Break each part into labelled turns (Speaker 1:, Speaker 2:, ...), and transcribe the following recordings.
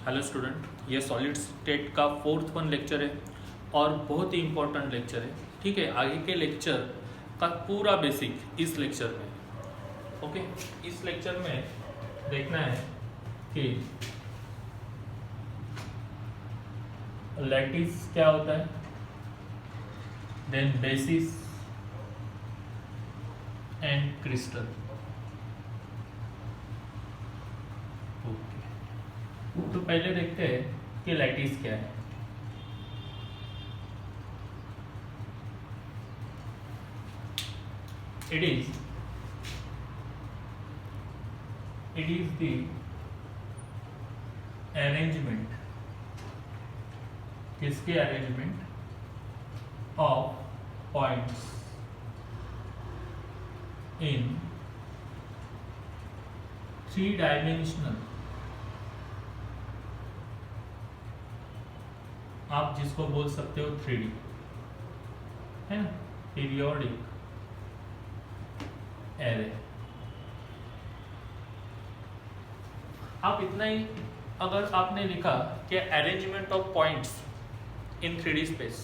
Speaker 1: Hello student, ये solid state का fourth one lecture है और बहुत ही इम्पोर्टेंट लेक्चर है। ठीक है, आगे के लेक्चर का पूरा बेसिक इस लेक्चर में। ओके, इस लेक्चर में देखना है कि लैटिस क्या होता है, देन बेसिस एंड क्रिस्टल। तो पहले देखते हैं कि लैटिस क्या है। इट इज द अरेंजमेंट, किसके arrangement of points in three dimensional, आप जिसको बोल सकते हो 3D, है ना, पीरियोडिक एरे। आप इतना ही अगर आपने लिखा कि arrangement of points in 3D space,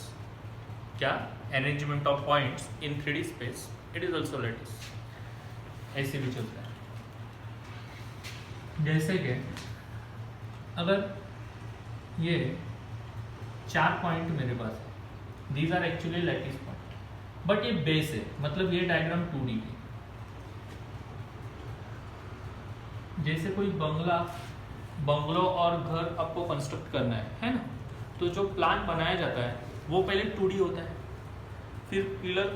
Speaker 1: क्या arrangement of points in 3D space, it is also lattice. ऐसे भी चलता है। जैसे कि अगर ये 4 पॉइंट मेरे पास है, these are actually lattice point, but ये बेस है, मतलब ये डायग्राम 2D है। जैसे कोई बंगलो और घर आपको कंस्ट्रक्ट करना है ना, तो जो प्लान बनाया जाता है वो पहले 2D होता है, फिर पिलर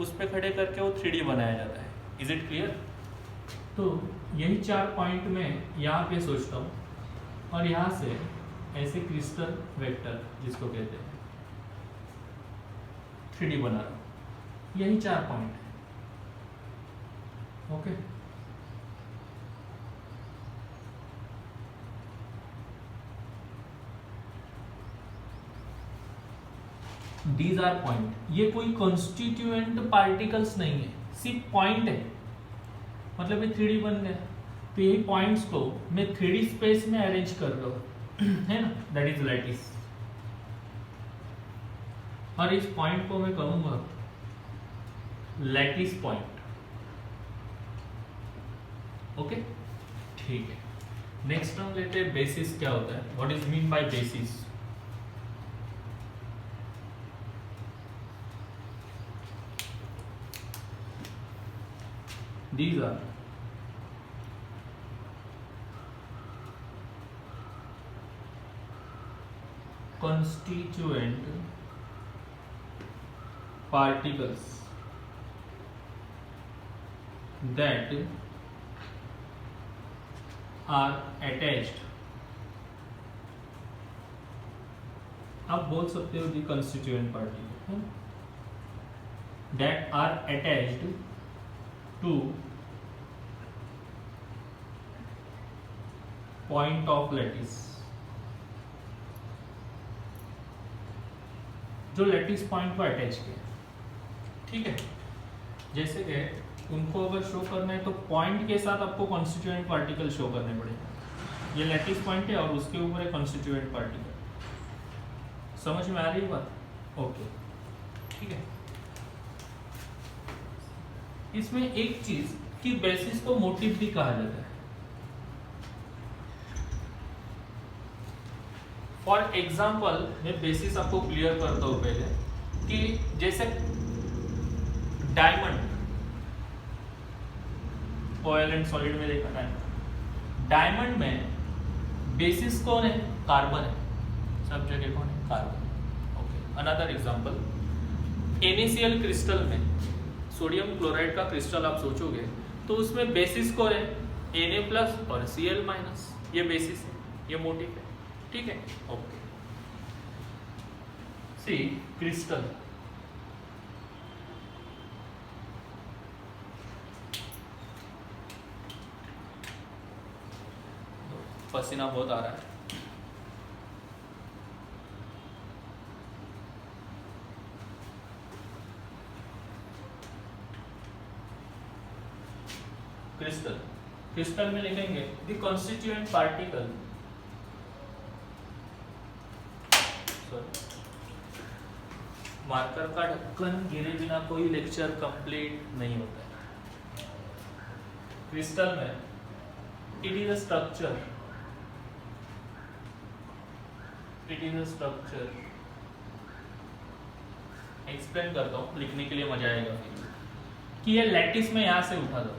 Speaker 1: उस पर खड़े करके वो 3D बनाया जाता है। Is it clear? तो यही 4 पॉइंट में यहाँ पे सोचता हूँ और यहाँ से ऐसे क्रिस्टल वेक्टर जिसको कहते हैं 3D बना रहा हूँ। यही 4 पॉइंट है। Okay, these are point. ये कोई कॉन्स्टिट्यूएंट पार्टिकल्स नहीं है, सिर्फ पॉइंट है, मतलब ये 3D बन गया। तो यही पॉइंट्स को मैं 3D स्पेस में अरेंज कर रहा हूँ, है ना, दैट इज लैटिस। और इस पॉइंट को मैं कहूंगा लैटिस पॉइंट। ओके, ठीक है। नेक्स्ट हम लेते हैं बेसिस क्या होता है, what is mean by basis. These are constituent particles that are attached, आप बोल सकते हो the constituent particle that are attached to point of lattice, जो लैटिस पॉइंट को अटैच किया। ठीक है, जैसे कि उनको अगर शो करना है तो पॉइंट के साथ आपको कॉन्स्टिट्यूएंट पार्टिकल शो करने पड़ेगा। ये लैटिस पॉइंट है और उसके ऊपर है कॉन्स्टिट्यूएंट पार्टिकल। समझ में आ रही है बात? ओके, ठीक है। इसमें एक चीज कि बेसिस को मोटिव भी कहा जाता है। फॉर एग्जाम्पल, मैं बेसिस आपको क्लियर करता हूं पहले कि जैसे डायमंड, ऑयल एंड सॉलिड में देखा डायमंड में बेसिस कौन है? कार्बन है, सब जगह कौन है? Carbon. Okay, another example, NaCl crystal में सोडियम क्लोराइड का क्रिस्टल आप सोचोगे तो उसमें बेसिस कौन है? Na+ और Cl-। ये बेसिस है, ये मोटिव है। ठीक है, ओके। सी क्रिस्टल, पसीना बहुत आ रहा है। क्रिस्टल, क्रिस्टल में लिखेंगे द कॉन्स्टिट्यूएंट पार्टिकल मार्कर का ढक्कन गिरे बिना कोई लेक्चर कंप्लीट नहीं होता है। क्रिस्टल में it is a structure explain करता हूँ, लिखने के लिए मजा आएगा कि ये लैटिस में यहां से उठा दो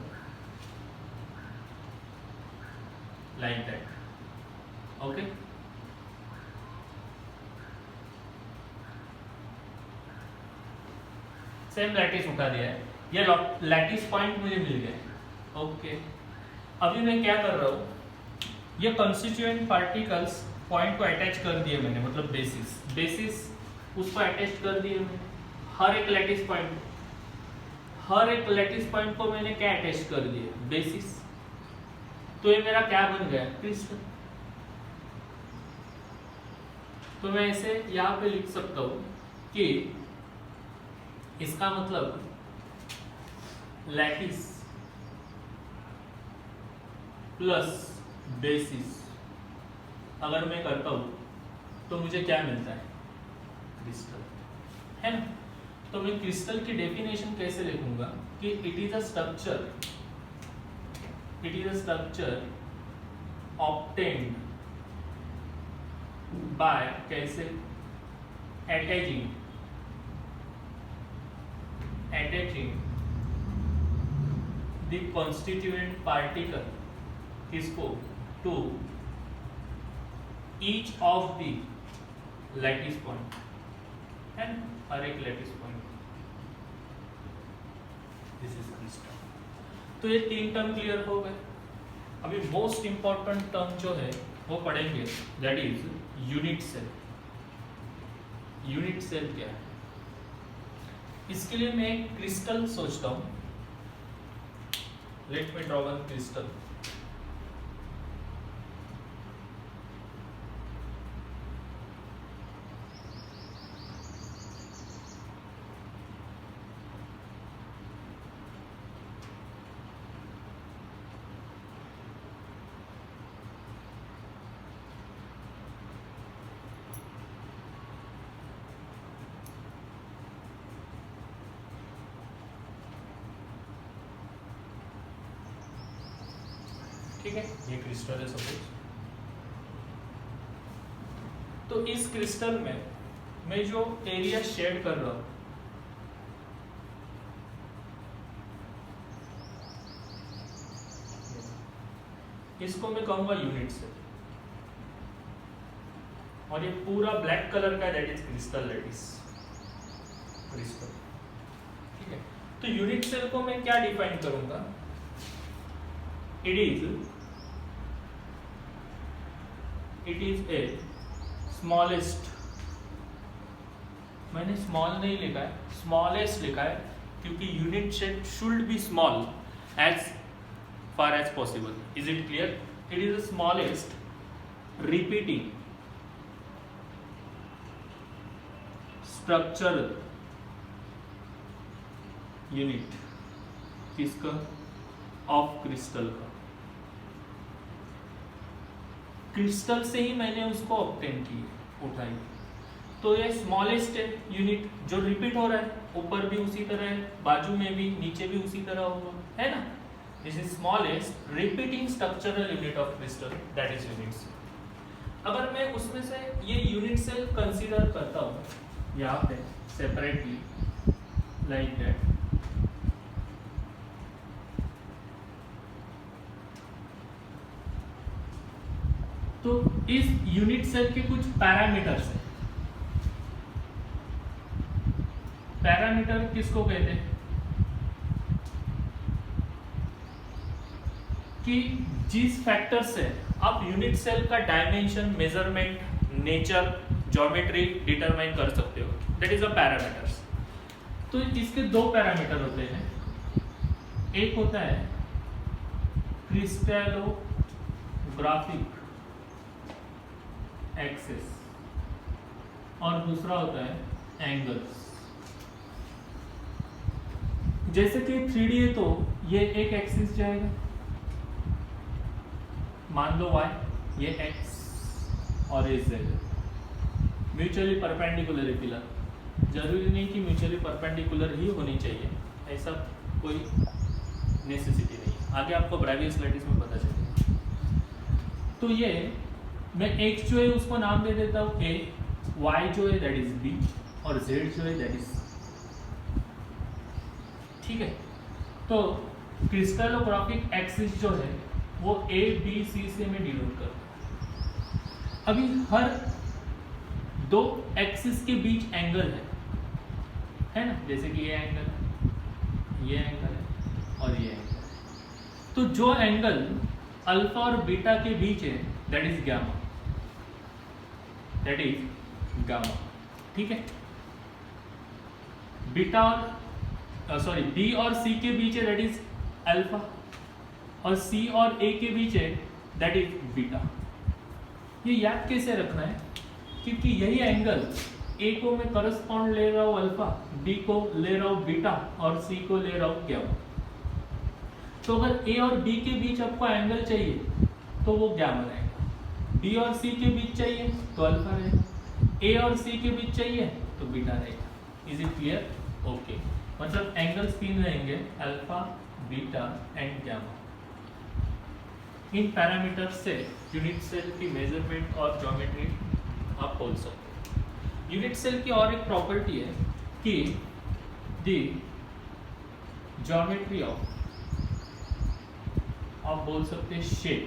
Speaker 1: like that, okay. Same lattice उठा दिया है, ये लैटिस पॉइंट मुझे मिल गया, ओके। अभी मैं क्या कर रहा हूं, ये कंस्टिट्यूएंट पार्टिकल्स पॉइंट को अटैच कर दिए मैंने, मतलब बेसिस उसको अटैच कर दिए मैंने। हर एक लैटिस पॉइंट को मैंने क्या अटैच कर दिया, बेसिस। तो ये मेरा क्या बन गया, क्रिस्टल। तो मैं ऐसे यहां पे लिख सकता हूं कि इसका मतलब लैटिस प्लस बेसिस अगर मैं करता हूं तो मुझे क्या मिलता है, क्रिस्टल, है ना। तो मैं क्रिस्टल की डेफिनेशन कैसे लिखूंगा कि it is a structure obtained by, कैसे, अटैचिंग द कॉन्स्टिट्यूएंट पार्टिकल, किसको, to each of the lattice point, है ना, हर एक lattice point. This is crystal. तो ये 3 टर्म क्लियर हो गए। अभी मोस्ट इंपॉर्टेंट टर्म जो है वो पढ़ेंगे, that is unit cell. Unit cell क्या है, इसके लिए मैं एक क्रिस्टल सोचता हूं। Let me draw one crystal. ठीक है, ये क्रिस्टल है सपोज। तो इस क्रिस्टल में मैं जो एरिया शेड कर रहा हूं, इसको मैं कहूंगा यूनिट सेल, और ये पूरा ब्लैक कलर का that is crystal lattice, crystal. ठीक है, तो यूनिट सेल को मैं क्या डिफाइन करूंगा, it is a smallest, मैंने स्मॉल नहीं लिखा है, स्मॉलेस्ट लिखा है, क्योंकि unit cell should be small as far as possible. Is it clear? It is the smallest repeating structural unit, किसका, ऑफ क्रिस्टल का। क्रिस्टल से ही मैंने उसको ऑब्टेन की, उठाई। तो ये स्मॉलेस्ट यूनिट जो रिपीट हो रहा है, ऊपर भी उसी तरह है, बाजू में भी, नीचे भी उसी तरह होगा, है ना। This is smallest repeating structural unit of crystal, that is unit cell. अगर मैं उसमें से ये यूनिट सेल कंसीडर करता हूँ यहाँ पे सेपरेटली, लाइक दैट, तो इस यूनिट सेल के कुछ पैरामीटर्स हैं। पैरामीटर किसको कहते हैं, कि जिस फैक्टर से आप यूनिट सेल का dimension, measurement, nature, geometry determine कर सकते हो, दैट इज अ पैरामीटर्स। तो इसके 2 पैरामीटर होते हैं, एक होता है क्रिस्टलोग्राफिक एक्सिस और दूसरा होता है एंगल्स। जैसे कि 3D है तो ये एक एक्सिस जाएगा, मान लो y, ये x और ये z। म्यूचुअली परपेंडिकुलर है पिलर, जरूरी नहीं कि म्यूचुअली परपेंडिकुलर ही होनी चाहिए, ऐसा कोई नेसेसिटी नहीं। आगे आपको ब्रेवियस लैटिस में पता चलेगा। तो ये मैं x जो है उसको नाम दे देता हूँ a, y जो है दैट इज b और z जो है दैट इज, ठीक है। तो क्रिस्टलोग्राफिक एक्सिस जो है वो a b c से मैं डिनोट करता हूँ। अभी हर दो एक्सिस के बीच एंगल है ना, जैसे कि ये एंगल है, ये एंगल है और ये एंगल है। तो जो एंगल अल्फा और बीटा के बीच है that is gamma, that is gamma, ठीक है। बीटा और सॉरी बी और सी के बीच है दैट इज अल्फा, और सी और ए के बीच है दैट इज बीटा। ये याद कैसे रखना है, क्योंकि यही एंगल ए को मैं करस्पॉन्ड ले रहा हूँ अल्फा, बी को ले रहा हूँ बीटा और सी को ले रहा हूँ गामा। तो अगर ए और बी के बीच आपको एंगल चाहिए तो वो गामा रहेगा, बी और सी के बीच चाहिए तो अल्फा रहेगा, ए और सी के बीच चाहिए तो बीटा रहेगा। Is it clear? ओके, मतलब एंगल्स तीन रहेंगे, alpha, beta and gamma. In parameter से यूनिट सेल की मेजरमेंट और ज्योमेट्री आप बोल सकते हैं। यूनिट सेल की और एक प्रॉपर्टी है कि द ज्योमेट्री ऑफ, आप बोल सकते हैं shape,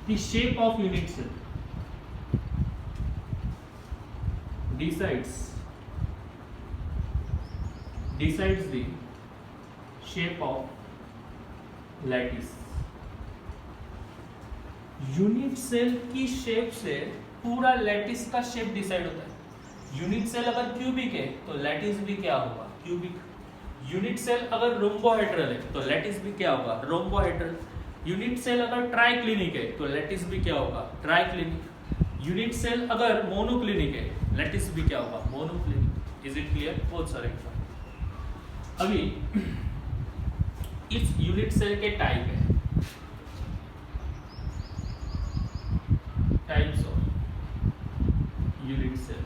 Speaker 1: the shape of unit cell decides the shape of lattice। Unit cell की शेप से पूरा लैटिस का शेप डिसाइड होता है। यूनिट सेल अगर क्यूबिक है तो लैटिस भी क्या होगा, क्यूबिक। यूनिट सेल अगर रोम्बोहेड्रल है तो लैटिस भी क्या होगा, रोम्बोहेड्रल। यूनिट सेल अगर ट्राइक्लिनिक है तो लैटिस भी क्या होगा, ट्राइक्लिनिक। यूनिट सेल अगर मोनोक्लिनिक है लैटिस भी क्या होगा, मोनोक्लिनिक। Is it clear? बहुत सारे एग्जांपल। अभी इस यूनिट सेल के टाइप है, types of unit cell.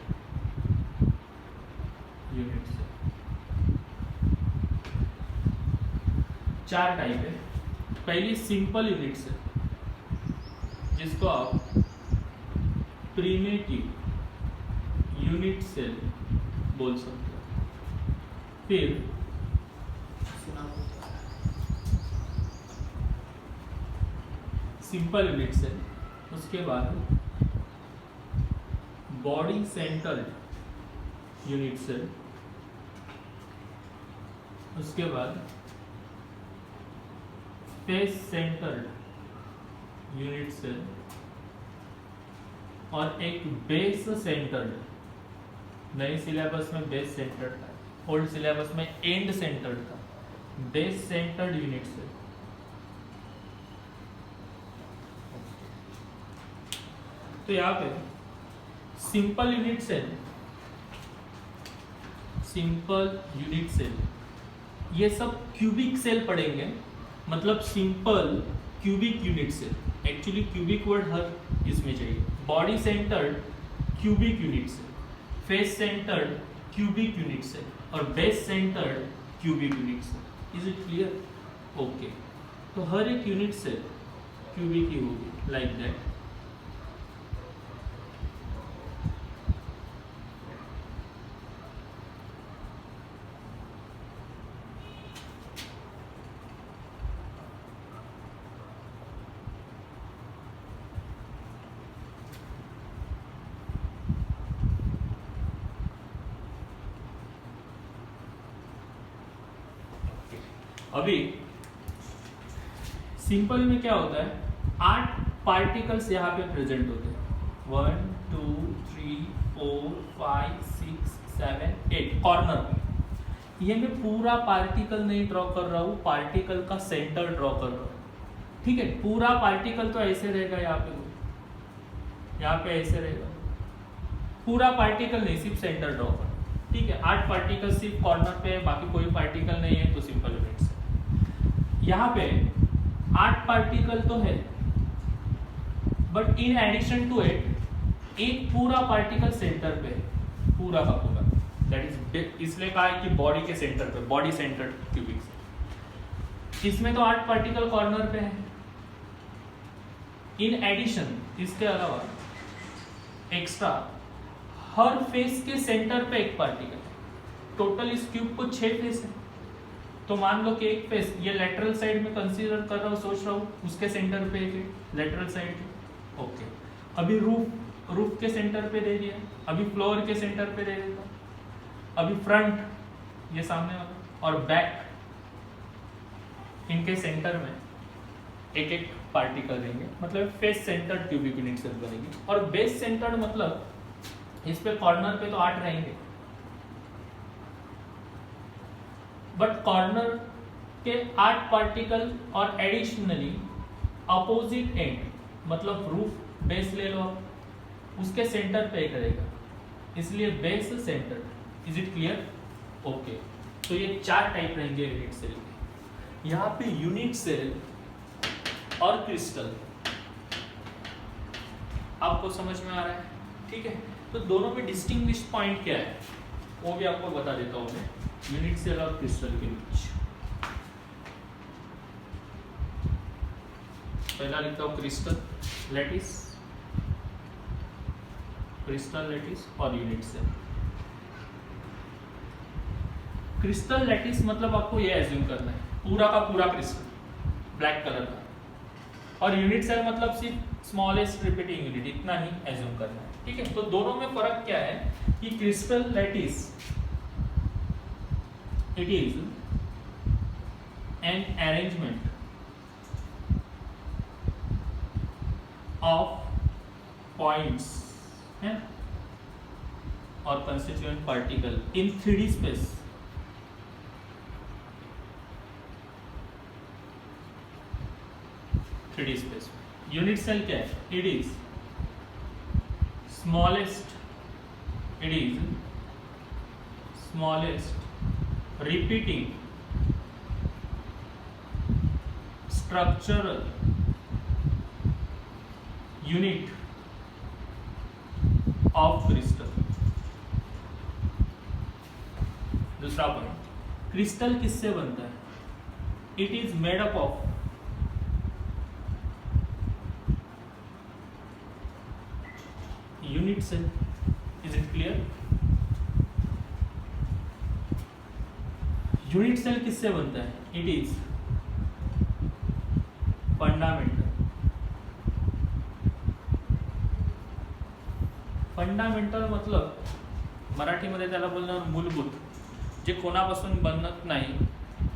Speaker 1: Unit cell चार टाइप है। पहली सिंपल यूनिट सेल, जिसको आप प्रिमिटिव यूनिट सेल बोल सकते हो। फिर सिंपल यूनिट सेल, उसके बाद बॉडी सेंटर्ड यूनिट सेल, उसके बाद फेस सेंटर्ड यूनिट सेल, और एक बेस सेंटर्ड। नए सिलेबस में बेस सेंटर्ड था, ओल्ड सिलेबस में एंड सेंटर्ड था। Base centred unit cell. तो यहाँ पे simple unit cell, simple unit cell, ये सब क्यूबिक सेल पढ़ेंगे, मतलब simple cubic unit cell. Actually cubic word हर इसमें चाहिए। Body centred cubic unit cell, face centred cubic unit cell, और base centred cubic unit cell. Is it clear? Okay, तो हर एक यूनिट सेल क्यूबिक ही होगी, लाइक दैट। अभी simple में क्या होता है, 8 पार्टिकल्स यहाँ पे प्रेजेंट होते हैं। 1 2 3 4 5 6 7 8 कॉर्नर पे। ये मैं पूरा पार्टिकल नहीं ड्रॉ कर रहा हूँ, पार्टिकल का सेंटर ड्रॉ कर रहा हूँ। ठीक है, पूरा पार्टिकल तो ऐसे रहेगा, यहाँ पे ऐसे रहेगा। पूरा पार्टिकल नहीं, सिर्फ सेंटर ड्रॉ कर। ठीक है, 8 पार्टिकल सिर्फ कॉर्नर पे है, बाकी कोई पार्टिकल नहीं है, तो सिंपल यूनिट सेल। यहाँ पे 8 पार्टिकल तो है, but in addition to it एक पूरा पार्टिकल सेंटर पे है, पूरा का पूरा, दैट इज इसलिए कहा है कि बॉडी के सेंटर पे, बॉडी सेंटर क्यूबिक। इसमें तो 8 पार्टिकल कॉर्नर पे है। इन एडिशन, इसके अलावा एक्स्ट्रा हर फेस के सेंटर पे एक पार्टिकल है। टोटल इस क्यूब को 6 फेस है। तो मान लो कि एक फेस ये लेटरल साइड में कंसीडर कर रहा हूँ, सोच रहा हूँ, उसके सेंटर पे एक लेटरल साइड, ओके। अभी रूफ के सेंटर पे दे दिया, अभी फ्लोर के सेंटर पे दे देता, अभी फ्रंट ये सामने वाला और बैक, इनके सेंटर में एक एक पार्टिकल देंगे, मतलब face centred cubic unit cell बनेगी। और बेस सेंटर्ड मतलब इस पे कॉर्नर पे तो 8 रहेंगे, बट कॉर्नर के 8 पार्टिकल और एडिशनली अपोजिट एंड, मतलब रूफ बेस ले लो, उसके सेंटर पे एक रहेगा, इसलिए base centre. Is it clear? Okay. तो ये 4 टाइप रहेंगे यूनिट सेल के। यहाँ पे यूनिट सेल और क्रिस्टल आपको समझ में आ रहा है? ठीक है। तो दोनों में डिस्टिंग्विश पॉइंट क्या है वो भी आपको बता देता हूँ मैं, यूनिट सेल और क्रिस्टल के बीच। पहला लिखता हूँ क्रिस्टल लैटिस, क्रिस्टल लैटिस और यूनिट सेल। क्रिस्टल लैटिस मतलब आपको ये एज्यूम करना है पूरा का पूरा क्रिस्टल ब्लैक कलर का, और यूनिट सेल मतलब सिर्फ स्मॉलेस्ट रिपीटिंग यूनिट, इतना ही एज्यूम करना है। ठीक है। तो दोनों में फर्क क्या है कि crystal lattice it is an arrangement of points है और constituent particle in 3D space. Unit cell क्या है? It is smallest repeating structural unit of crystal. दूसरा पॉइंट, क्रिस्टल किससे बनता है? It is made up of unit cell. Is it clear? Unit cell किससे बनता है? इट इज फंडामेंटल मतलब मराठीमध्ये त्याला बोलणार मूलभूत, जे कोणापासून बनत नाही,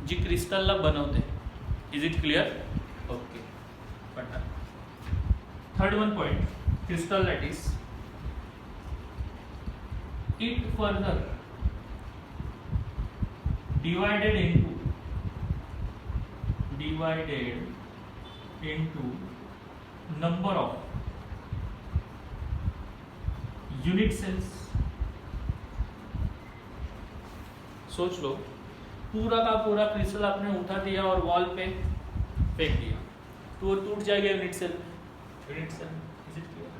Speaker 1: जी क्रिस्टलला बनवते। Is it clear? Okay. Third one point, crystal lattice it further divided into number of unit cells। सोच लो पूरा का पूरा क्रिस्टल आपने उठा दिया और वॉल पे फेंक दिया तो वो टूट जाएगा unit cell. Unit cell, is it clear?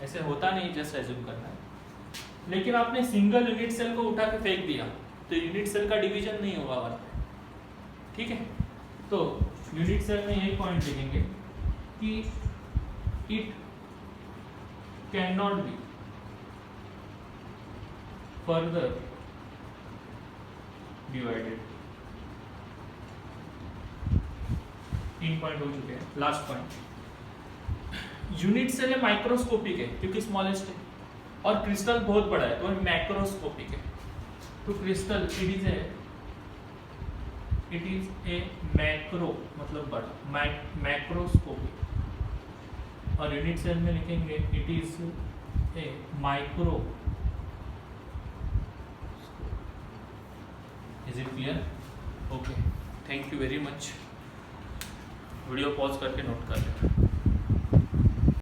Speaker 1: ऐसे होता नहीं, जस्ट एज्यूम करना है। लेकिन आपने सिंगल यूनिट सेल को उठा के फेंक दिया तो यूनिट सेल का डिवीजन नहीं होगा वहां पे। ठीक है। तो यूनिट सेल में यही पॉइंट लिखेंगे कि it can not be further divided. 3 point हो चुके हैं। लास्ट पॉइंट, यूनिट सेल है माइक्रोस्कोपिक है क्योंकि स्मॉलेस्ट है, और क्रिस्टल बहुत बड़ा है तो मैक्रोस्कोपिक है। तो crystal it is a macro मतलब बड़ा, मैक्रोस्कोपिक। और यूनिट सेल में लिखेंगे it is a micro. Is it clear? Okay, thank you very much. Video pause करके नोट कर लें।